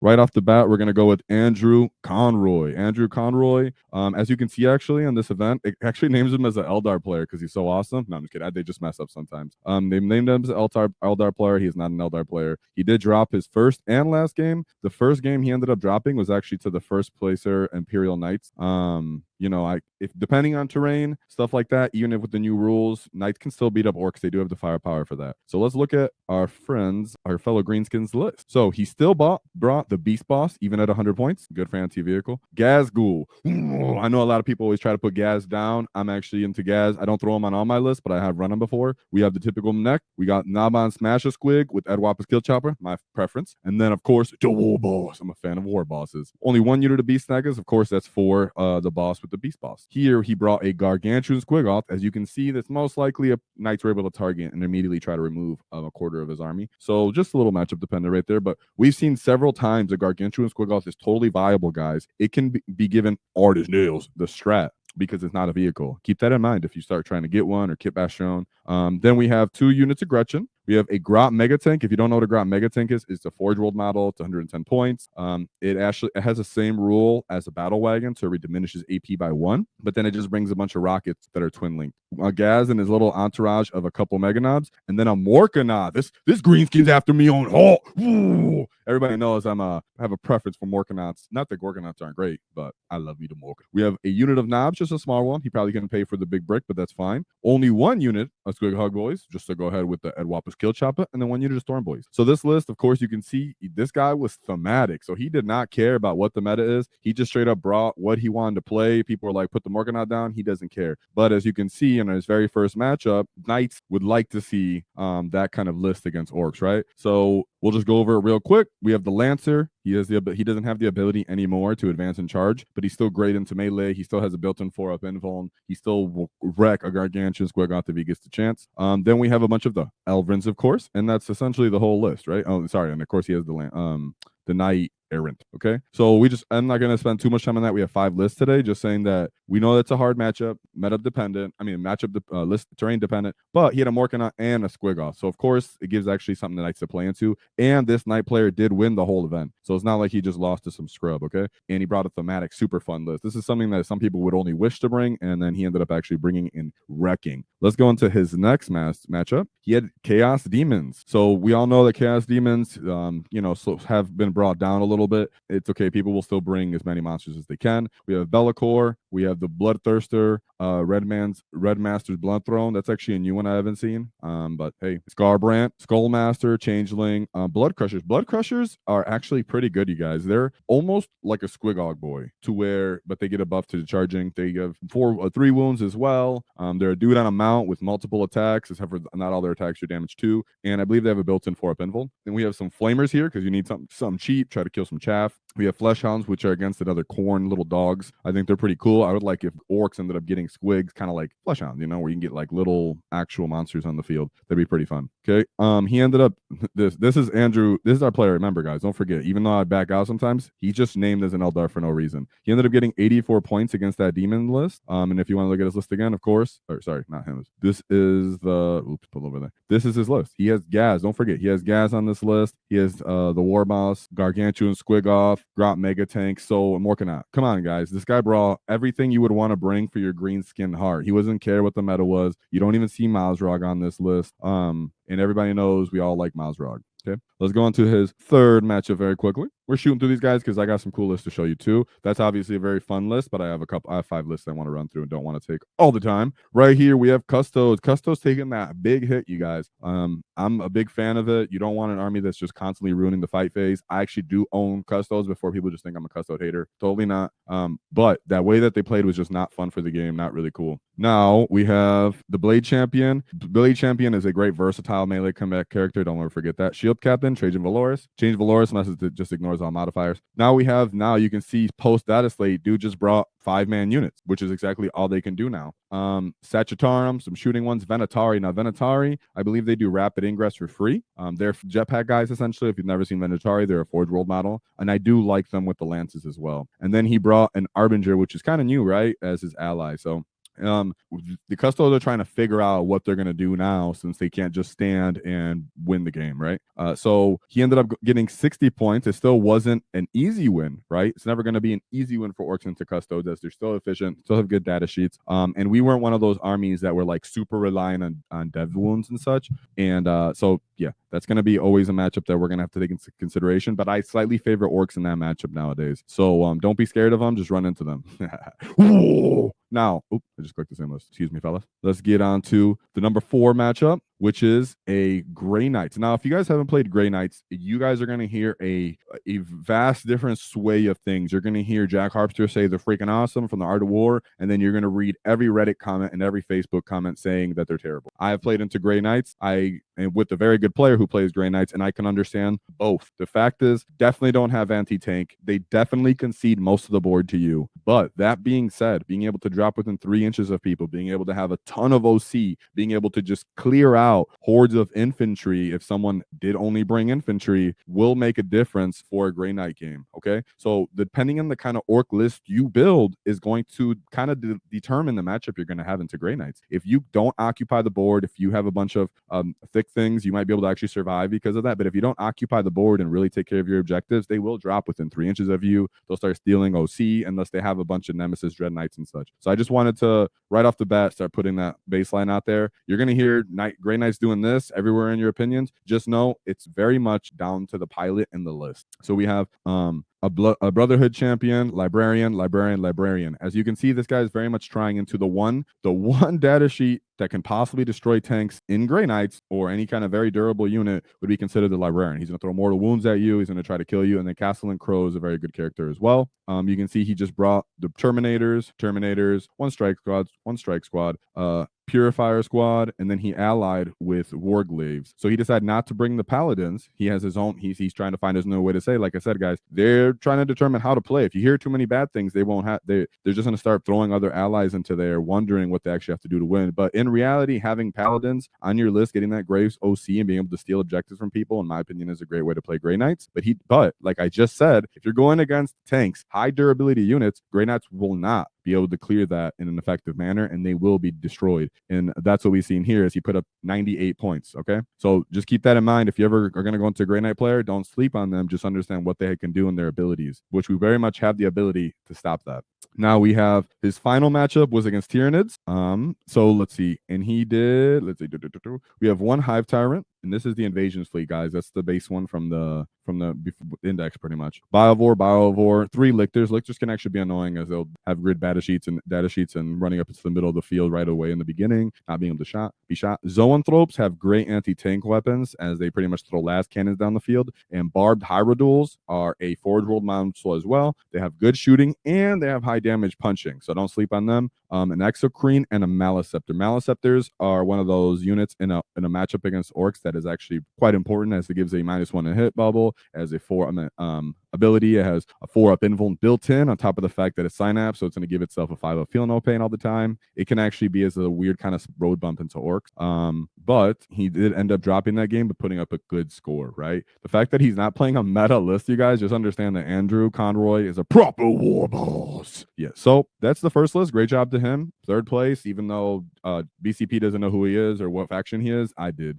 right off the bat, we're going to go with Andrew Conroy. Andrew Conroy, as you can see, actually, on this event, it actually names him as an Eldar player because he's so awesome. No, I'm just kidding. They just mess up sometimes. They named him as an Eldar player. He's not an Eldar player. He did drop his first and last game. The first game he ended up dropping was actually to the first placer Imperial Knights. If depending on terrain, stuff like that, even if with the new rules, Knights can still beat up Orks. They do have the firepower for that. So let's look at our friends, our fellow Greenskins list. So he still brought the Beast Boss, even at 100 points. Good for anti-vehicle. Ghaz Ghoul. I know a lot of people always try to put Ghaz down. I'm actually into Ghaz. I don't throw him on all my lists, but I have run him before. We have the typical mech. We got Naban Smasher Squig with Edwapa's Kill Chopper, my preference. And then, of course, the War Boss. I'm a fan of War Bosses. Only one unit of Beast Snaggers. Of course, that's for the boss with the Beast Boss. Here, he brought a Gargantuan Squigoth. As you can see, that's most likely a Knights were able to target and immediately try to remove a quarter of his army. So just a little matchup dependent right there. But we've seen several times a Gargantuan Squigoth is totally viable, guys. It can be given Artist Nails, the strat, because it's not a vehicle. Keep that in mind if you start trying to get one or Kit Bastion. Then we have 2 units of Gretchen. We have a Grot Mega Tank. If you don't know what a Grot Mega Tank is, it's a Forge World model. It's 110 points. It has the same rule as a Battle Wagon, so it diminishes AP by 1, but then it just brings a bunch of rockets that are twin linked. Ghaz and his little entourage of a couple Mega Knobs, and then a Morkanath. This Greenskin's after me on Halt. Everybody knows I have a preference for Morkanaths. Not that Gorkanaths aren't great, but I love me to Mork. We have a unit of Knobs, just a small one. He probably couldn't pay for the big brick, but that's fine. Only 1 unit of Squig Hug Boys, just to go ahead with the Edwapa's Kill Chopper, and then 1 unit of Storm Boys. So this list, of course, you can see this guy was thematic. So he did not care about what the meta is. He just straight up brought what he wanted to play. People were like, put the Morkanath down. He doesn't care. But as you can see in his very first matchup, Knights would like to see that kind of list against Orks, right? So we'll just go over it real quick. We have the Lancer. He doesn't have the ability anymore to advance and charge, but he's still great into melee. He still has a built-in 4-up invuln. He still will wreck a Gargantuan Squigoth if he gets the chance. Then we have a bunch of the Elvrins, of course, and that's essentially the whole list, right? Oh, sorry, and of course he has the Knight Errant. Okay, so I'm not going to spend too much time on that. We have 5 lists today, just saying that we know that's a hard matchup, list terrain dependent, but he had a Morkanath and a Squigoth, so of course it gives actually something the Knights to play into. And this Knight player did win the whole event, so it's not like he just lost to some scrub. Okay, and he brought a thematic, super fun list. This is something that some people would only wish to bring, and then he ended up actually bringing in wrecking. Let's go into his next matchup. He had Chaos Demons. So we all know that Chaos Demons, have been brought down a little bit. It's okay. People will still bring as many monsters as they can. We have Be'lakor. We have the Bloodthirster, Red Master's Blood Throne. That's actually a new one I haven't seen. But hey, Scarbrand, Skullmaster, Changeling, Blood Crushers. Blood Crushers are actually pretty good, you guys. They're almost like a Squigog boy but they get a buff to the charging. They have 3 wounds as well. They're a dude on a mount with multiple attacks, except for not all their attacks do damage too. And I believe they have a built-in 4-up invuln. Then we have some Flamers here because you need something cheap, try to kill some chaff. We have Flesh Hounds, which are against another Corn little dogs. I think they're pretty cool. I would like if Orks ended up getting Squigs, kind of like Flesh Hounds, where you can get like little actual monsters on the field. That'd be pretty fun. Okay. He ended up this is Andrew. This is our player. Remember, guys, don't forget. Even though I back out sometimes, he's just named as an Eldar for no reason. He ended up getting 84 points against that demon list. And if you want to look at his list again, of course, or sorry, not him. This is pull over there. This is his list. He has Ghaz. Don't forget, he has Ghaz on this list. He has the War Boss, Gargantuan Squigoth, Grot Mega Tank, Soul, and Morkanath. Come on, guys. This guy brought everything you would want to bring for your green skin heart. He wasn't care what the meta was. You don't even see Mazrog on this list. And everybody knows we all like Mazrog. Okay, let's go on to his third matchup very quickly. We're shooting through these guys because I got some cool lists to show you too. That's obviously a very fun list, but I have 5 lists I want to run through and don't want to take all the time. Right here, we have Custos. Custos taking that big hit, you guys. I'm a big fan of it. You don't want an army that's just constantly ruining the fight phase. I actually do own Custos before people just think I'm a Custode hater. Totally not. But that way that they played was just not fun for the game. Not really cool. Now we have the Blade Champion. Blade Champion is a great versatile melee combat character. Don't ever forget that. Shield Captain, Trajan Valoris. Change Valoris unless it just ignores all modifiers. Now you can see post data slate, dude just brought 5-man units, which is exactly all they can do now. Sagittarum, some shooting ones, Venatari. Now Venatari, I believe they do rapid ingress for free. They're jetpack guys essentially. If you've never seen Venatari, they're a Forge World model, and I do like them with the lances as well. And then he brought an Arbinger, which is kind of new, right, as his ally. So The Custos are trying to figure out what they're gonna do now since they can't just stand and win the game, right? So he ended up getting 60 points. It still wasn't an easy win, right? It's never gonna be an easy win for Orks into Custos as they're still efficient, still have good data sheets. And we weren't one of those armies that were like super reliant on dev wounds and such. And so yeah, that's going to be always a matchup that we're going to have to take into consideration. But I slightly favor Orks in that matchup nowadays. So don't be scared of them. Just run into them. Now, I just clicked the same list. Excuse me, fellas. Let's get on to the number 4 matchup, which is a Grey Knights. Now, if you guys haven't played Grey Knights, you guys are going to hear a vast different sway of things. You're going to hear Jack Harpster say they're freaking awesome from the Art of War, and then you're going to read every Reddit comment and every Facebook comment saying that they're terrible. I have played into Grey Knights. And with a very good player who plays Grey Knights, and I can understand both. The fact is, definitely don't have anti-tank. They definitely concede most of the board to you. But that being said, being able to drop within 3 inches of people, being able to have a ton of OC, being able to just clear out hordes of infantry if someone did only bring infantry will make a difference for a Grey Knight game, okay? So depending on the kind of Orc list you build is going to kind of determine the matchup you're going to have into Grey Knights. If you don't occupy the board, if you have a bunch of thick things, you might be able to actually survive because of that. But if you don't occupy the board and really take care of your objectives, they will drop within 3 inches of you. They'll start stealing OC unless they have a bunch of Nemesis Dread Knights and such. So I just wanted to, right off the bat, start putting that baseline out there. You're going to hear Grey Knights doing this everywhere in your opinions. Just know it's very much down to the pilot and the list. So we have a Brotherhood champion, librarian. As you can see, this guy is very much trying into the one data sheet that can possibly destroy tanks in Grey Knights or any kind of very durable unit would be considered the librarian. He's going to throw mortal wounds at you. He's going to try to kill you. And then Castle and Crow is a very good character as well. You can see he just brought the Terminators, one strike squad, Purifier squad, and then he allied with Warglaves. So he decided not to bring the Paladins. He has his own, he's trying to find his own way to say, like I said, guys, they're trying to determine how to play. If you hear too many bad things, they won't have, they're just going to start throwing other allies into there, wondering what they actually have to do to win. But in reality, having Paladins on your list, getting that Graves OC and being able to steal objectives from people, in my opinion, is a great way to play Grey Knights. But like I just said, if you're going against tanks, high durability units, Grey Knights will not be able to clear that in an effective manner, and they will be destroyed. And that's what we've seen here is he put up 98 points. Okay, so just keep that in mind. If you ever are going to go into a Grey Knight player, don't sleep on them. Just understand what they can do and their abilities, which we very much have the ability to stop that. Now we have his final matchup was against Tyranids. So let's see, and he did. Let's see, we have one Hive Tyrant, and this is the Invasions fleet, guys. That's the base one from the index, pretty much. Biovore, 3 Lictors. Lictors can actually be annoying as they'll have grid data sheets and running up into the middle of the field right away in the beginning, not being able to be shot. Zoanthropes have great anti-tank weapons as they pretty much throw las cannons down the field, and Barbed Hierodules are a Forge World model as well. They have good shooting and they have high damage punching, so don't sleep on them. An Exocrine and a Maliceptor. Maliceptors are one of those units in a matchup against Orks that is actually quite important as it gives a -1 in hit bubble, as a 4 ability. It has a 4-up invuln built in on top of the fact that it's Synapse, so it's going to give itself a 5-up feel no pain all the time. It can actually be as a weird kind of road bump into Orks. But he did end up dropping that game but putting up a good score, right? The fact that he's not playing a meta list, you guys, just understand that Andrew Conroy is a proper war boss. Yeah, so that's the first list. Great job to him. 3rd place, even though BCP doesn't know who he is or what faction he is, I did.